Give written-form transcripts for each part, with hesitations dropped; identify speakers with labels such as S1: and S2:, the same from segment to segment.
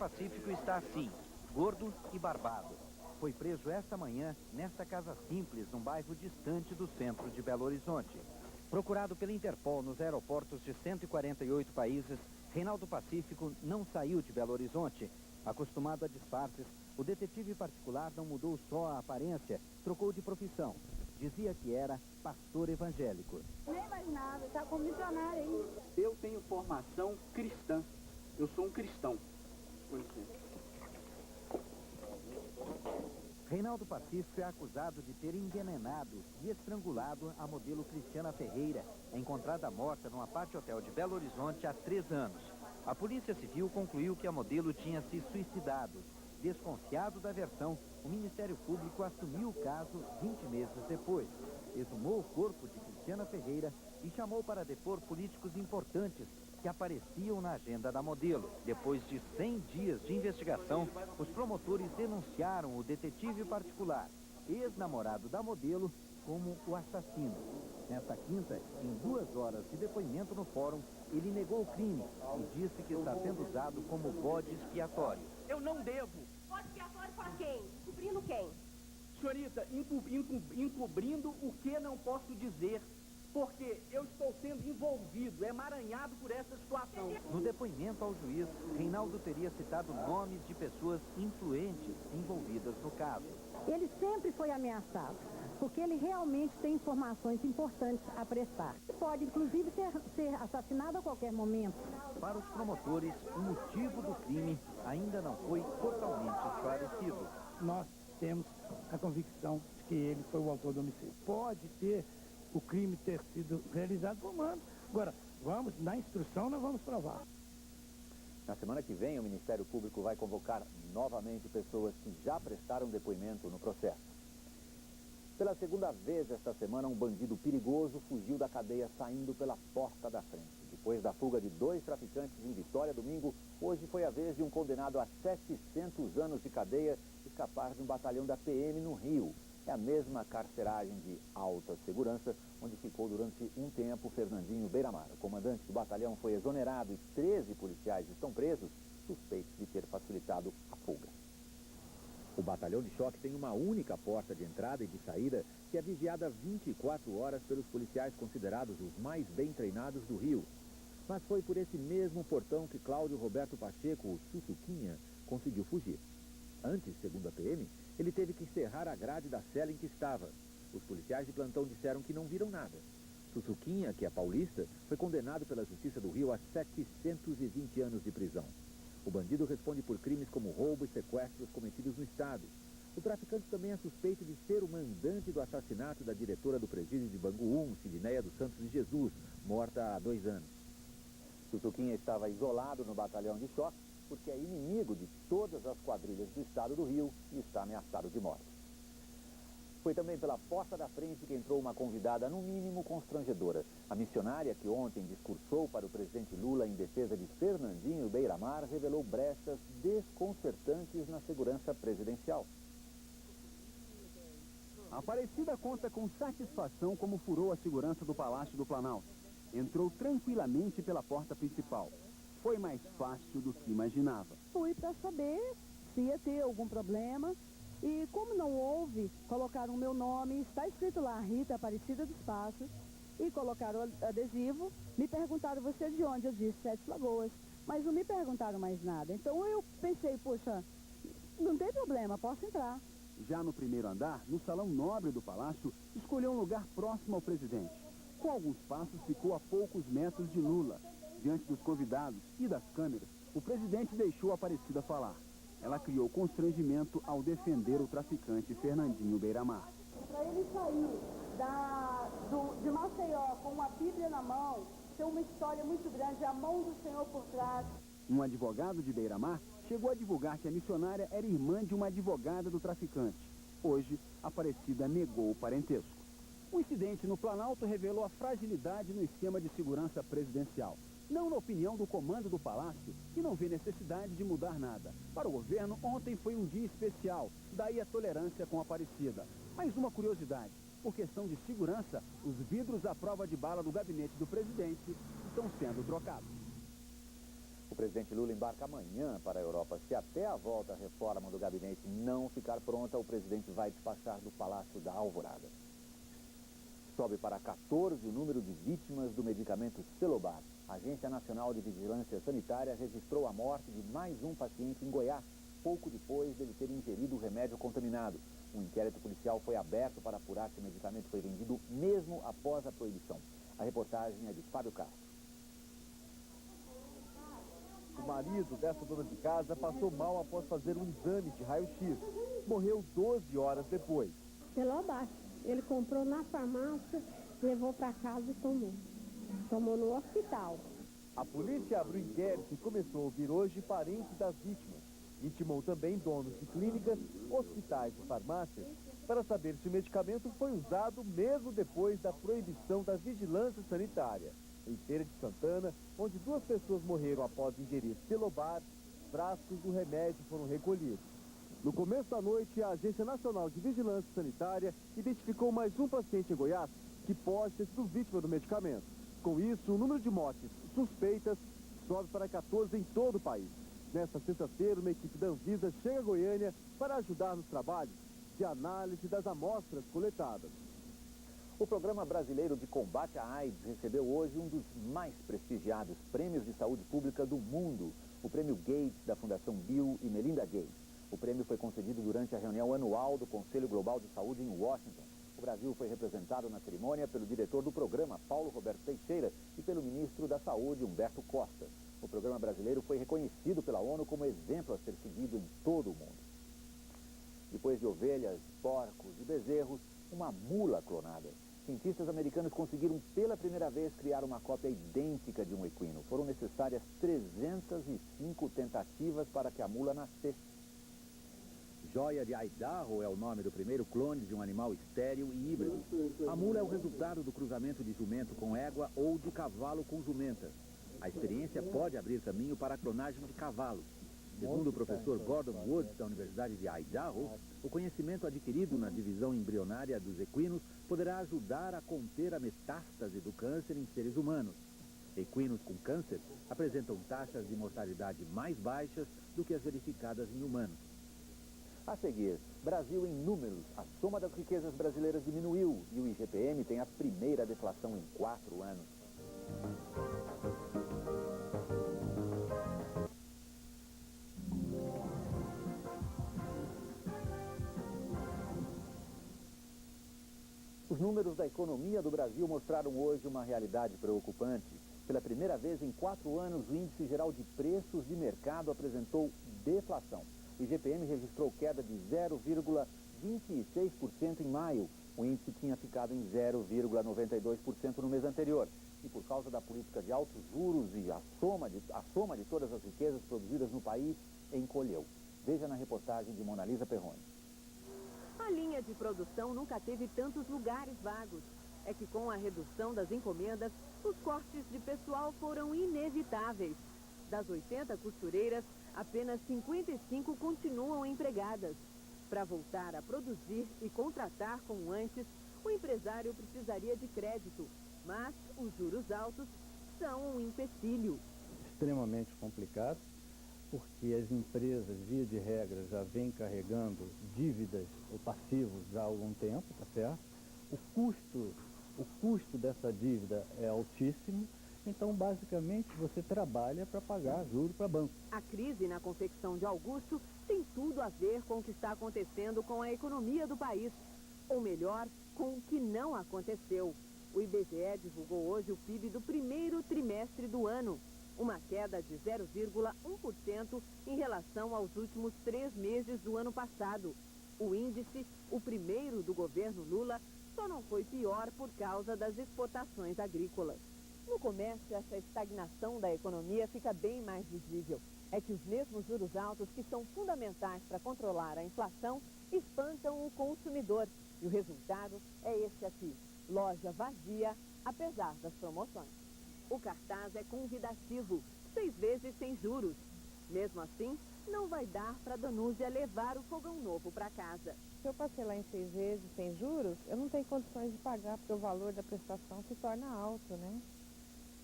S1: Pacífico está assim, gordo e barbado. Foi preso esta manhã nesta casa simples, num bairro distante do centro de Belo Horizonte. Procurado pela Interpol nos aeroportos de 148 países, Reinaldo Pacífico não saiu de Belo Horizonte. Acostumado a disfarces, o detetive particular não mudou só a aparência, trocou de profissão. Dizia que era pastor evangélico.
S2: Nem imaginava, está como missionário aí.
S3: Eu tenho formação cristã. Eu sou um cristão. Com licença.
S1: Reinaldo Pacífico é acusado de ter envenenado e estrangulado a modelo Cristiana Ferreira, encontrada morta num apart hotel de Belo Horizonte há 3 anos. A Polícia Civil concluiu que a modelo tinha se suicidado. Desconfiado da versão, o Ministério Público assumiu o caso 20 meses depois. Exumou o corpo de Cristiana Ferreira e chamou para depor políticos importantes que apareciam na agenda da modelo. Depois de 100 dias de investigação, os promotores denunciaram o detetive particular, ex-namorado da modelo, como o assassino. Nesta quinta, em 2 horas de depoimento no fórum, ele negou o crime e disse que está sendo usado como bode expiatório.
S3: Eu não devo.
S2: Bode expiatório para quem? Descobrindo quem?
S3: Senhorita, encobrindo o que não posso dizer. Porque eu estou sendo envolvido, emaranhado por essa situação.
S1: No depoimento ao juiz, Reinaldo teria citado nomes de pessoas influentes envolvidas no caso.
S4: Ele sempre foi ameaçado, porque ele realmente tem informações importantes a prestar. Pode, inclusive, ser assassinado a qualquer momento.
S1: Para os promotores, o motivo do crime ainda não foi totalmente esclarecido.
S5: Nós temos a convicção de que ele foi o autor do homicídio. Pode ter o crime ter sido realizado por mano. Agora, na instrução nós vamos provar.
S6: Na semana que vem, o Ministério Público vai convocar novamente pessoas que já prestaram depoimento no processo. Pela segunda vez esta semana, um bandido perigoso fugiu da cadeia saindo pela porta da frente. Depois da fuga de 2 traficantes em Vitória domingo, hoje foi a vez de um condenado a 700 anos de cadeia escapar de um batalhão da PM no Rio. É a mesma carceragem de alta segurança, onde ficou durante um tempo Fernandinho Beiramar. O comandante do batalhão foi exonerado e 13 policiais estão presos, suspeitos de ter facilitado a fuga. O batalhão de choque tem uma única porta de entrada e de saída, que é vigiada 24 horas pelos policiais considerados os mais bem treinados do Rio. Mas foi por esse mesmo portão que Cláudio Roberto Pacheco, o Sussuquinha, conseguiu fugir. Antes, segundo a PM, ele teve que encerrar a grade da cela em que estava. Os policiais de plantão disseram que não viram nada. Sussuquinha, que é paulista, foi condenado pela Justiça do Rio a 720 anos de prisão. O bandido responde por crimes como roubo e sequestros cometidos no estado. O traficante também é suspeito de ser o mandante do assassinato da diretora do presídio de Bangu 1, Sidneia dos Santos de Jesus, morta há 2 anos. Sussuquinha estava isolado no batalhão de choque porque é inimigo de todas as quadrilhas do estado do Rio e está ameaçado de morte. Foi também pela porta da frente que entrou uma convidada, no mínimo, constrangedora. A missionária, que ontem discursou para o presidente Lula em defesa de Fernandinho Beiramar, revelou brechas desconcertantes na segurança presidencial.
S3: A Aparecida conta com satisfação como furou a segurança do Palácio do Planalto. Entrou tranquilamente pela porta principal. Foi mais fácil do que imaginava.
S4: Fui para saber se ia ter algum problema. E como não houve, colocaram o meu nome, está escrito lá, Rita Aparecida dos Passos, e colocaram o adesivo. Me perguntaram, você é de onde? Eu disse, 7 Lagoas. Mas não me perguntaram mais nada. Então eu pensei, poxa, não tem problema, posso entrar.
S3: Já no primeiro andar, no salão nobre do palácio, escolheu um lugar próximo ao presidente. Com alguns passos, ficou a poucos metros de Lula. Diante dos convidados e das câmeras, o presidente deixou a Aparecida falar. Ela criou constrangimento ao defender o traficante Fernandinho Beiramar.
S4: Para ele sair de Maceió com uma Bíblia na mão, tem uma história muito grande, a mão do Senhor por trás.
S3: Um advogado de Beiramar chegou a divulgar que a missionária era irmã de uma advogada do traficante. Hoje, Aparecida negou o parentesco. O incidente no Planalto revelou a fragilidade no esquema de segurança presidencial. Não na opinião do comando do Palácio, que não vê necessidade de mudar nada. Para o governo, ontem foi um dia especial, daí a tolerância com a Aparecida. Mas uma curiosidade, por questão de segurança, os vidros à prova de bala do gabinete do presidente estão sendo trocados.
S6: O presidente Lula embarca amanhã para a Europa se até a volta à reforma do gabinete não ficar pronta, o presidente vai despachar do Palácio da Alvorada. Sobe para 14 o número de vítimas do medicamento Celobar. A Agência Nacional de Vigilância Sanitária registrou a morte de mais um paciente em Goiás, pouco depois dele ter ingerido o remédio contaminado. Um inquérito policial foi aberto para apurar se o medicamento foi vendido mesmo após a proibição. A reportagem é de Fábio Castro.
S7: O marido dessa dona de casa passou mal após fazer um exame de raio-x. Morreu 12 horas depois.
S2: Celobar. Ele comprou na farmácia, levou para casa e tomou. Tomou no hospital.
S7: A polícia abriu inquérito e começou a ouvir hoje parentes das vítimas. Intimou também donos de clínicas, hospitais e farmácias para saber se o medicamento foi usado mesmo depois da proibição da vigilância sanitária. Em Feira de Santana, onde 2 pessoas morreram após ingerir Celobar, frascos do remédio foram recolhidos. No começo da noite, a Agência Nacional de Vigilância Sanitária identificou mais um paciente em Goiás que pode ter sido vítima do medicamento. Com isso, o número de mortes suspeitas sobe para 14 em todo o país. Nesta sexta-feira, uma equipe da Anvisa chega a Goiânia para ajudar nos trabalhos de análise das amostras coletadas.
S6: O Programa Brasileiro de Combate à AIDS recebeu hoje um dos mais prestigiados prêmios de saúde pública do mundo, o Prêmio Gates da Fundação Bill e Melinda Gates. O prêmio foi concedido durante a reunião anual do Conselho Global de Saúde em Washington. O Brasil foi representado na cerimônia pelo diretor do programa, Paulo Roberto Teixeira, e pelo ministro da Saúde, Humberto Costa. O programa brasileiro foi reconhecido pela ONU como exemplo a ser seguido em todo o mundo. Depois de ovelhas, porcos e bezerros, uma mula clonada. Cientistas americanos conseguiram pela primeira vez criar uma cópia idêntica de um equino. Foram necessárias 305 tentativas para que a mula nascesse. Joia de Idaho é o nome do primeiro clone de um animal estéril e híbrido. A mula é o resultado do cruzamento de jumento com égua ou de cavalo com jumenta. A experiência pode abrir caminho para a clonagem de cavalos. Segundo o professor Gordon Woods, da Universidade de Idaho, o conhecimento adquirido na divisão embrionária dos equinos poderá ajudar a conter a metástase do câncer em seres humanos. Equinos com câncer apresentam taxas de mortalidade mais baixas do que as verificadas em humanos. A seguir, Brasil em números. A soma das riquezas brasileiras diminuiu e o IGPM tem a primeira deflação em 4 anos. Os números da economia do Brasil mostraram hoje uma realidade preocupante. Pela primeira vez em 4 anos, o Índice Geral de Preços de Mercado apresentou deflação. O IGPM registrou queda de 0,26% em maio. O índice tinha ficado em 0,92% no mês anterior. E por causa da política de altos juros e a soma de todas as riquezas produzidas no país, encolheu. Veja na reportagem de Monalisa Perrone.
S8: A linha de produção nunca teve tantos lugares vagos. É que com a redução das encomendas, os cortes de pessoal foram inevitáveis. Das 80 costureiras, apenas 55 continuam empregadas. Para voltar a produzir e contratar como antes, o empresário precisaria de crédito, mas os juros altos são um empecilho.
S9: Extremamente complicado, porque as empresas, via de regra, já vêm carregando dívidas ou passivos já há algum tempo, tá certo? O custo dessa dívida é altíssimo. Então, basicamente, você trabalha para pagar juros para banco.
S8: A crise na confecção de Augusto tem tudo a ver com o que está acontecendo com a economia do país. Ou melhor, com o que não aconteceu. O IBGE divulgou hoje o PIB do primeiro trimestre do ano. Uma queda de 0,1% em relação aos últimos 3 meses do ano passado. O índice, o primeiro do governo Lula, só não foi pior por causa das exportações agrícolas. No comércio, essa estagnação da economia fica bem mais visível. É que os mesmos juros altos que são fundamentais para controlar a inflação espantam o consumidor. E o resultado é esse aqui, loja vazia, apesar das promoções. O cartaz é convidativo, 6 vezes sem juros. Mesmo assim, não vai dar para a Donúzia levar o fogão novo para casa.
S10: Se eu parcelar em 6 vezes sem juros, eu não tenho condições de pagar, porque o valor da prestação se torna alto, né?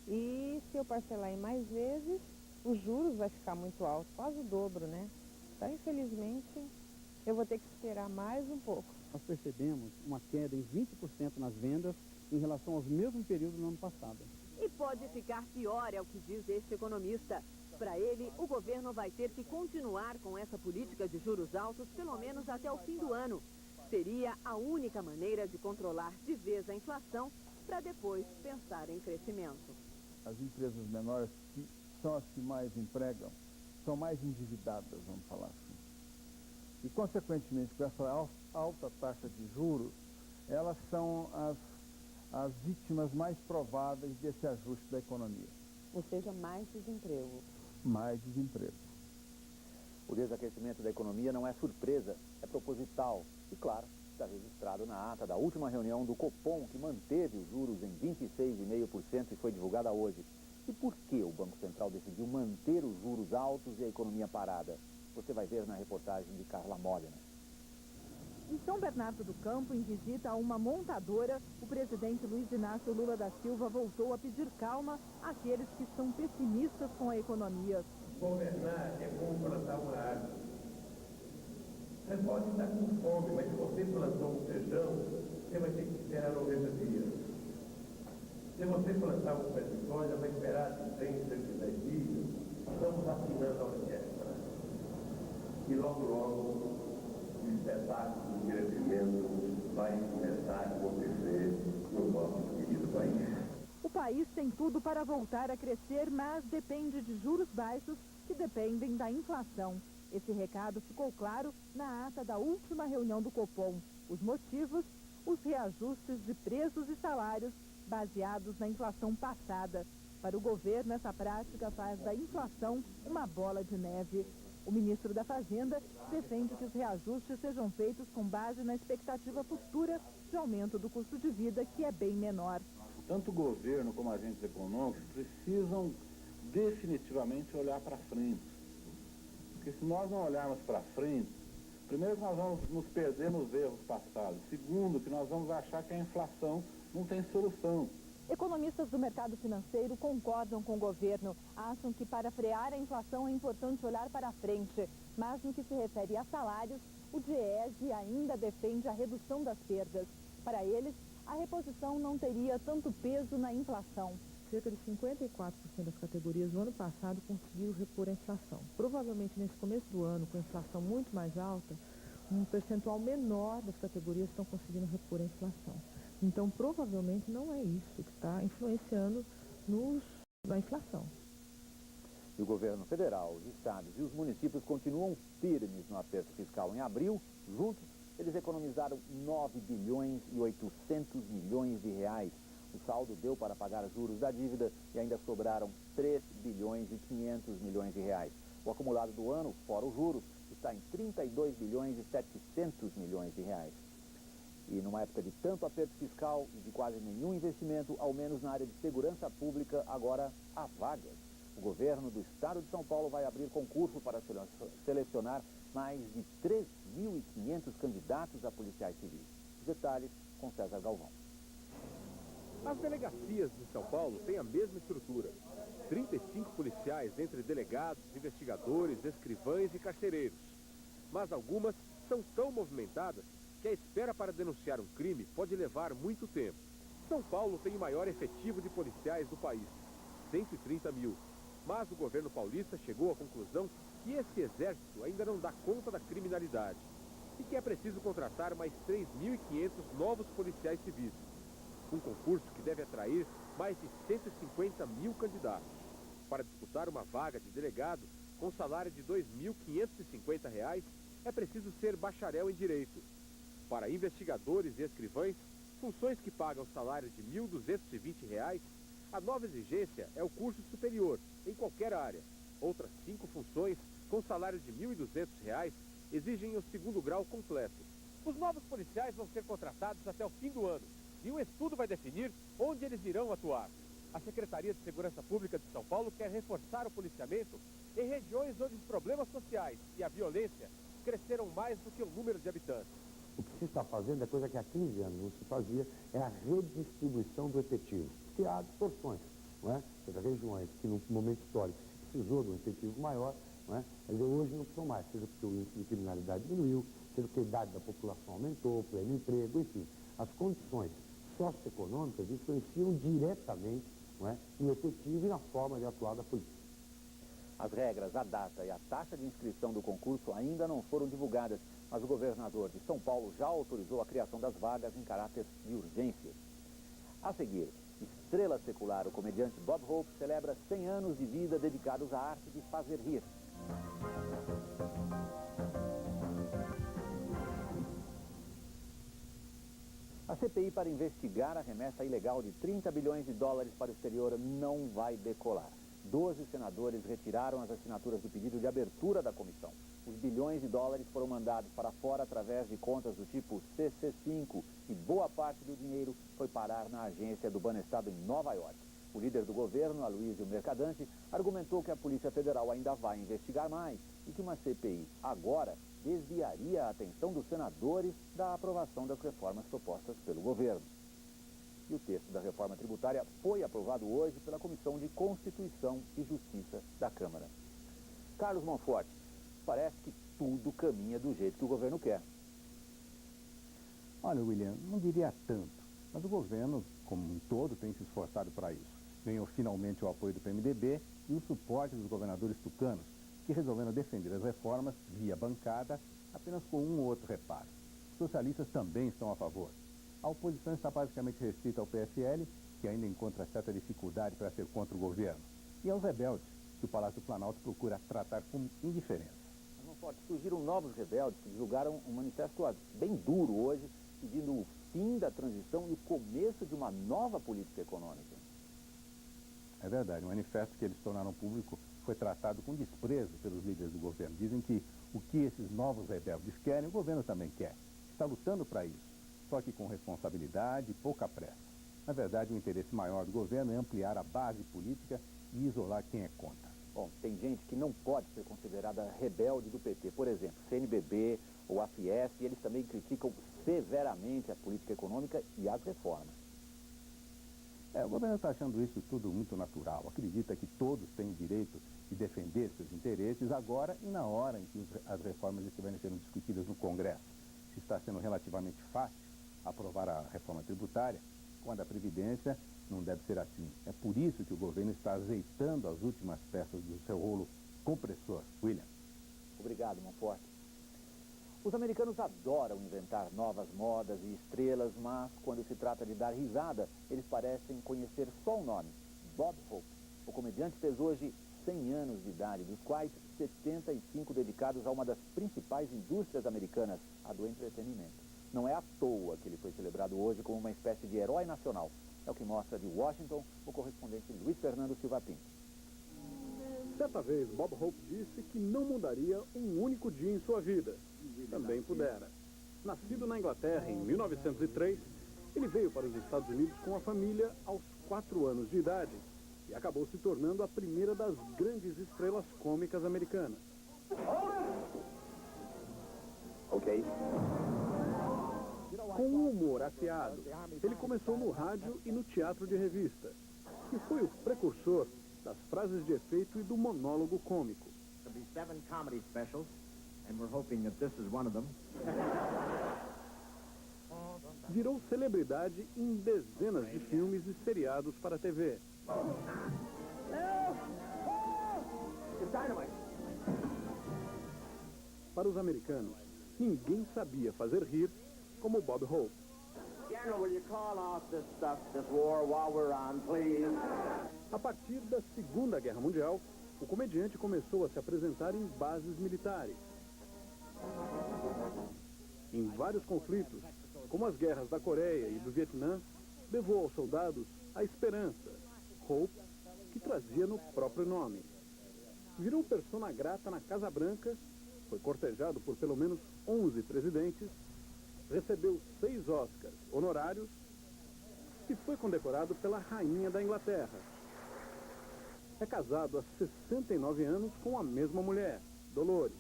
S10: E se eu parcelar em mais vezes, os juros vai ficar muito alto, quase o dobro, né? Então, infelizmente, eu vou ter que esperar mais um pouco.
S3: Nós percebemos uma queda em 20% nas vendas em relação aos mesmos períodos do ano passado.
S8: E pode ficar pior, é o que diz este economista. Para ele, o governo vai ter que continuar com essa política de juros altos pelo menos até o fim do ano. Seria a única maneira de controlar de vez a inflação para depois pensar em crescimento.
S11: As empresas menores, que são as que mais empregam, são mais endividadas, vamos falar assim. E, consequentemente, com essa alta taxa de juros, elas são as vítimas mais prováveis desse ajuste da economia.
S10: Ou seja, mais desemprego.
S11: Mais desemprego.
S6: O desaquecimento da economia não é surpresa, é proposital. E, claro, está registrado na ata da última reunião do Copom, que manteve os juros em 26,5% e foi divulgada hoje. E por que o Banco Central decidiu manter os juros altos e a economia parada? Você vai ver na reportagem de Carla Modena.
S4: Em São Bernardo do Campo, em visita a uma montadora, o presidente Luiz Inácio Lula da Silva voltou a pedir calma àqueles que são pessimistas com a economia.
S5: Governar é como plantar uma árvore. Você pode estar com fome, mas se você plantou um feijão, você vai ter que esperar 90 dias. Se você plantar um pé de soja, vai esperar de 100, 110 dias. Estamos afinando a orquestra. E logo, logo, o espetáculo de crescimento vai começar a acontecer no nosso querido país.
S4: O país tem tudo para voltar a crescer, mas depende de juros baixos que dependem da inflação. Esse recado ficou claro na ata da última reunião do Copom. Os motivos, os reajustes de preços e salários baseados na inflação passada. Para o governo, essa prática faz da inflação uma bola de neve. O ministro da Fazenda defende que os reajustes sejam feitos com base na expectativa futura de aumento do custo de vida, que é bem menor.
S12: Tanto o governo como agentes econômicos precisam definitivamente olhar para frente. Porque se nós não olharmos para frente, primeiro que nós vamos nos perder nos erros passados. Segundo, que nós vamos achar que a inflação não tem solução.
S4: Economistas do mercado financeiro concordam com o governo. Acham que para frear a inflação é importante olhar para frente. Mas no que se refere a salários, o DIEESE ainda defende a redução das perdas. Para eles, a reposição não teria tanto peso na inflação.
S10: Cerca de 54% das categorias do ano passado conseguiram repor a inflação. Provavelmente nesse começo do ano, com a inflação muito mais alta, um percentual menor das categorias estão conseguindo repor a inflação. Então, provavelmente não é isso que está influenciando na inflação.
S6: E o governo federal, os estados e os municípios continuam firmes no aperto fiscal. Em abril, juntos, eles economizaram 9 bilhões e 800 milhões de reais. O saldo deu para pagar juros da dívida e ainda sobraram 3 bilhões e 500 milhões de reais. O acumulado do ano, fora os juros, está em 32 bilhões e 700 milhões de reais. E numa época de tanto aperto fiscal e de quase nenhum investimento, ao menos na área de segurança pública, agora há vagas. O governo do estado de São Paulo vai abrir concurso para selecionar mais de 3.500 candidatos a policiais civis. Os detalhes com César Galvão.
S13: As delegacias de São Paulo têm a mesma estrutura. 35 policiais entre delegados, investigadores, escrivães e carcereiros. Mas algumas são tão movimentadas que a espera para denunciar um crime pode levar muito tempo. São Paulo tem o maior efetivo de policiais do país, 130 mil. Mas o governo paulista chegou à conclusão que esse exército ainda não dá conta da criminalidade e que é preciso contratar mais 3.500 novos policiais civis. Um concurso que deve atrair mais de 150 mil candidatos. Para disputar uma vaga de delegado com salário de R$ 2.550, é preciso ser bacharel em Direito. Para investigadores e escrivães, funções que pagam salário de R$ 1.220, a nova exigência é o curso superior, em qualquer área. Outras 5 funções, com salário de R$ 1.200, exigem o segundo grau completo. Os novos policiais vão ser contratados até o fim do ano, e um estudo vai definir onde eles irão atuar. A Secretaria de Segurança Pública de São Paulo quer reforçar o policiamento em regiões onde os problemas sociais e a violência cresceram mais do que o número de habitantes.
S14: O que se está fazendo é coisa que há 15 anos não se fazia, é a redistribuição do efetivo. Porque há distorções, não é? Ou seja, regiões que, num momento histórico, se precisou de um efetivo maior, não é? Quer dizer, hoje não são mais, seja porque o índice de criminalidade diminuiu, seja porque a idade da população aumentou, pleno emprego, enfim. As condições socioeconômicas influenciam diretamente, não é, no efetivo e na forma de atuar da polícia.
S6: As regras, a data e a taxa de inscrição do concurso ainda não foram divulgadas, mas o governador de São Paulo já autorizou a criação das vagas em caráter de urgência. A seguir, estrela secular, o comediante Bob Hope celebra 100 anos de vida dedicados à arte de fazer rir. A CPI para investigar a remessa ilegal de 30 bilhões de dólares para o exterior não vai decolar. 12 senadores retiraram as assinaturas do pedido de abertura da comissão. Os bilhões de dólares foram mandados para fora através de contas do tipo CC5 e boa parte do dinheiro foi parar na agência do Banestado em Nova York. O líder do governo, Aloysio Mercadante, argumentou que a Polícia Federal ainda vai investigar mais e que uma CPI agora desviaria a atenção dos senadores da aprovação das reformas propostas pelo governo. E o texto da reforma tributária foi aprovado hoje pela Comissão de Constituição e Justiça da Câmara. Carlos Monforte, parece que tudo caminha do jeito que o governo quer.
S15: Olha, William, não diria tanto, mas o governo, como um todo, tem se esforçado para isso. Ganhou finalmente o apoio do PMDB e o suporte dos governadores tucanos, que resolveram defender as reformas via bancada, apenas com um ou outro reparo. Os socialistas também estão a favor. A oposição está basicamente restrita ao PSL, que ainda encontra certa dificuldade para ser contra o governo, e aos rebeldes, que o Palácio do Planalto procura tratar com indiferença.
S6: Surgiram novos rebeldes que divulgaram um manifesto bem duro hoje, pedindo o fim da transição e o começo de uma nova política econômica.
S15: É verdade, o manifesto que eles tornaram público foi tratado com desprezo pelos líderes do governo. Dizem que o que esses novos rebeldes querem, o governo também quer. Está lutando para isso, só que com responsabilidade e pouca pressa. Na verdade, o interesse maior do governo é ampliar a base política e isolar quem é contra.
S6: Bom, tem gente que não pode ser considerada rebelde do PT. Por exemplo, CNBB ou a Fiesp, e eles também criticam severamente a política econômica e as reformas.
S15: O governo está achando isso tudo muito natural. Acredita que todos têm direito de defender seus interesses agora e na hora em que as reformas estiverem sendo discutidas no Congresso. Se está sendo relativamente fácil aprovar a reforma tributária, com a da Previdência, não deve ser assim. É por isso que o governo está azeitando as últimas peças do seu rolo compressor. William.
S6: Obrigado, Monforte. Os americanos adoram inventar novas modas e estrelas, mas quando se trata de dar risada, eles parecem conhecer só o nome, Bob Hope. O comediante fez hoje 100 anos de idade, dos quais 75 dedicados a uma das principais indústrias americanas, a do entretenimento. Não é à toa que ele foi celebrado hoje como uma espécie de herói nacional. É o que mostra de Washington o correspondente Luiz Fernando Silva Pinto.
S16: Certa vez, Bob Hope disse que não mudaria um único dia em sua vida. Também pudera. Nascido na Inglaterra em 1903, ele veio para os Estados Unidos com a família aos 4 anos de idade e acabou se tornando a primeira das grandes estrelas cômicas americanas.
S5: Ok.
S16: Com um humor afiado, ele começou no rádio e no teatro de revista, e foi o precursor das frases de efeito e do monólogo cômico. Virou celebridade em dezenas de filmes e seriados para a TV. Para os americanos, ninguém sabia fazer rir como Bob Hope. A partir da Segunda Guerra Mundial, o comediante começou a se apresentar em bases militares. Em vários conflitos, como as guerras da Coreia e do Vietnã, levou aos soldados a esperança, Hope, que trazia no próprio nome. Virou persona grata na Casa Branca, foi cortejado por pelo menos 11 presidentes, recebeu 6 Oscars honorários e foi condecorado pela Rainha da Inglaterra. É casado há 69 anos com a mesma mulher, Dolores.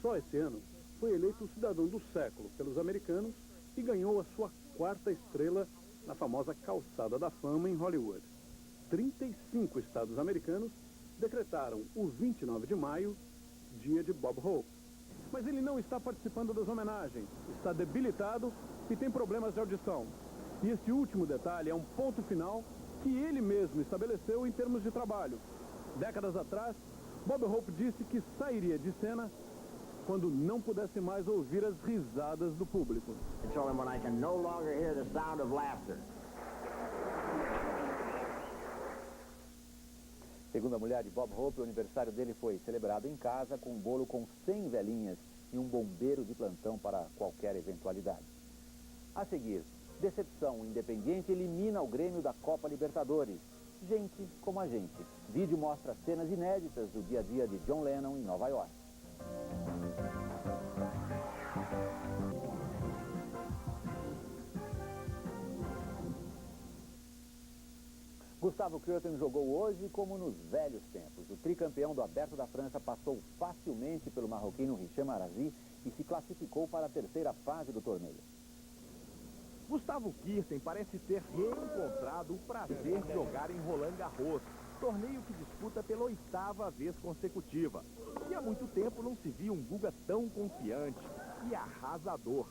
S16: Só esse ano foi eleito o cidadão do século pelos americanos e ganhou a sua 4ª estrela na famosa Calçada da Fama em Hollywood. 35 estados americanos decretaram o 29 de maio dia de Bob Hope. Mas ele não está participando das homenagens, está debilitado e tem problemas de audição. E esse último detalhe é um ponto final que ele mesmo estabeleceu em termos de trabalho. Décadas atrás, Bob Hope disse que sairia de cena quando não pudesse mais ouvir as risadas do público.
S6: Segundo a mulher de Bob Hope, o aniversário dele foi celebrado em casa com um bolo com 100 velhinhas e um bombeiro de plantão para qualquer eventualidade. A seguir, decepção. O Independiente elimina o Grêmio da Copa Libertadores. Gente como a gente. Vídeo mostra cenas inéditas do dia a dia de John Lennon em Nova York. Gustavo Kuerten jogou hoje como nos velhos tempos. O tricampeão do Aberto da França passou facilmente pelo marroquino Hicham Arazi e se classificou para a terceira fase do torneio.
S7: Gustavo Kuerten parece ter reencontrado o prazer de jogar em Roland Garros, torneio que disputa pela 8ª vez consecutiva. E há muito tempo não se via um Guga tão confiante e arrasador.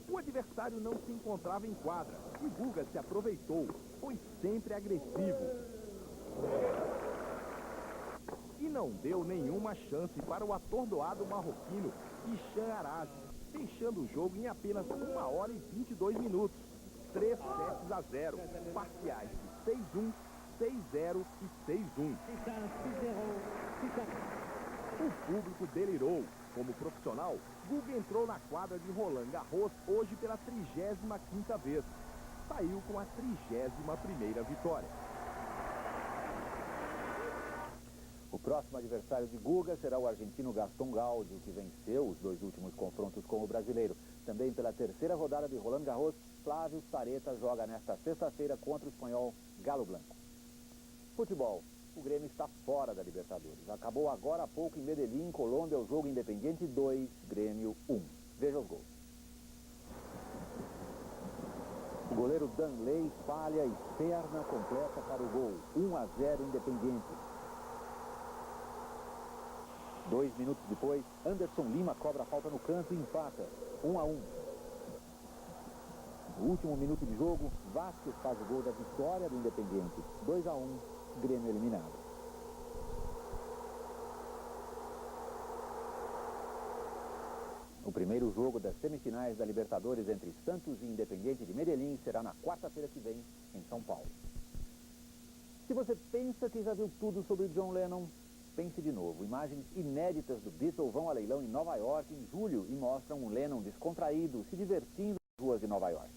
S7: O adversário não se encontrava em quadra e Guga se aproveitou, foi sempre agressivo. E não deu nenhuma chance para o atordoado marroquino Hicham Arazi, fechando o jogo em apenas 1 hora e 22 minutos. 3 sets a 0, parciais de 6-1, 6-0 e 6-1. O público delirou. Como profissional, Guga entrou na quadra de Roland Garros hoje pela 35ª vez. Saiu com a 31ª vitória.
S6: O próximo adversário de Guga será o argentino Gaston Gaudio, que venceu os 2 últimos confrontos com o brasileiro. Também pela 3ª rodada de Roland Garros, Flávio Sareta joga nesta sexta-feira contra o espanhol Galo Blanco. Futebol. O Grêmio está fora da Libertadores. Acabou agora há pouco em Medellín, Colômbia, o jogo Independiente 2, Grêmio 1. Veja os gols. O goleiro Danley falha e perna completa para o gol. 1-0 Independiente. 2 minutos depois, Anderson Lima cobra a falta no canto e empata. 1-1. No último minuto de jogo, Vasquez faz o gol da vitória do Independiente. 2-1, Grêmio eliminado. O primeiro jogo das semifinais da Libertadores entre Santos e Independiente de Medellín será na quarta-feira que vem, em São Paulo. Se você pensa que já viu tudo sobre John Lennon, pense de novo. Imagens inéditas do Beatle vão a leilão em Nova York em julho e mostram um Lennon descontraído, se divertindo nas ruas de Nova York.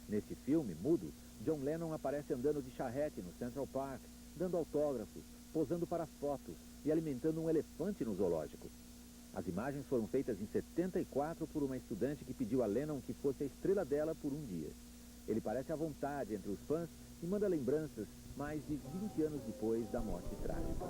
S6: Nesse filme mudo, John Lennon aparece andando de charrete no Central Park, dando autógrafos, posando para fotos e alimentando um elefante no zoológico. As imagens foram feitas em 74 por uma estudante que pediu a Lennon que fosse a estrela dela por um dia. Ele parece à vontade entre os fãs e manda lembranças mais de 20 anos depois da morte trágica.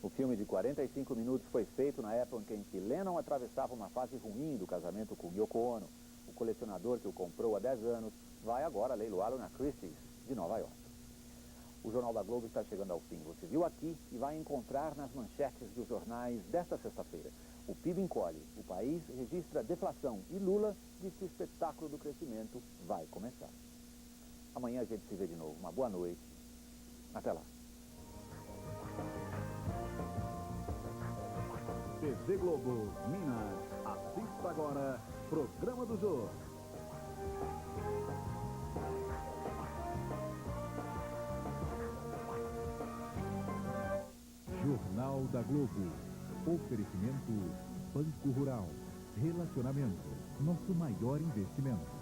S6: O filme de 45 minutos foi feito na época em que Lennon atravessava uma fase ruim do casamento com Yoko Ono. O colecionador que o comprou há 10 anos vai agora leiloá-lo na Christie's de Nova York. O Jornal da Globo está chegando ao fim. Você viu aqui e vai encontrar nas manchetes dos jornais desta sexta-feira. O PIB encolhe, o país registra deflação e Lula diz que o espetáculo do crescimento vai começar. Amanhã a gente se vê de novo. Uma boa noite. Até lá.
S3: TV Globo, Minas. Assista agora, Programa do Jô. Jornal da Globo. Oferecimento Banco Rural. Relacionamento. Nosso maior investimento.